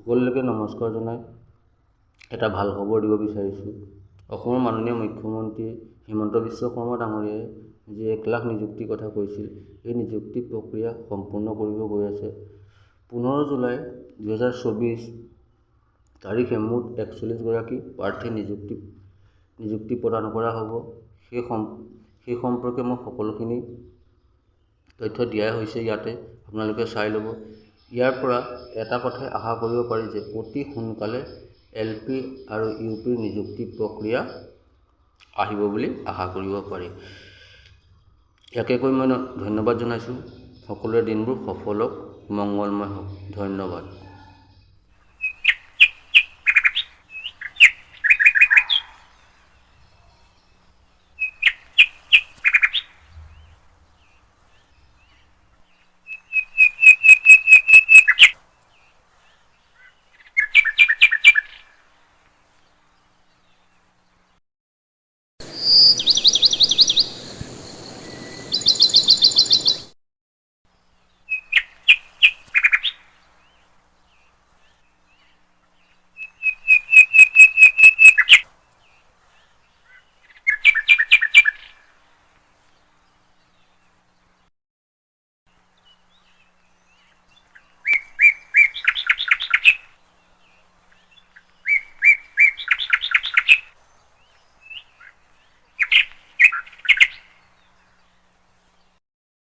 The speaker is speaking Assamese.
সকলোকে নমস্কাৰ জনাই এটা ভাল খবৰ দিব বিচাৰিছোঁ। অসমৰ মাননীয় মুখ্যমন্ত্ৰী হিমন্ত বিশ্ব শৰ্মা ডাঙৰীয়াই যি 1 লাখ নিযুক্তিৰ কথা কৈছিল, এই নিযুক্তি প্ৰক্ৰিয়া সম্পূৰ্ণ কৰিব গৈ আছে। 15 জুলাই 2024 তাৰিখে মুঠ 41 গৰাকী প্ৰাৰ্থী নিযুক্তি প্ৰদান কৰা হ'ব। সেই সম্পৰ্কে মই সকলোখিনি তথ্য দিয়াই হৈছে, ইয়াতে আপোনালোকে চাই ল'ব। ইয়াৰ পৰা এটা কথাই আশা কৰিব পাৰি যে অতি সোনকালে LP আৰু UPৰ নিযুক্তি প্ৰক্ৰিয়া আহিব বুলি আশা কৰিব পাৰি। ইয়াকে কৈ মই ধন্যবাদ জনাইছোঁ। সকলোৰে দিনবোৰ সফল হওক, মংগলময় হওক। ধন্যবাদ।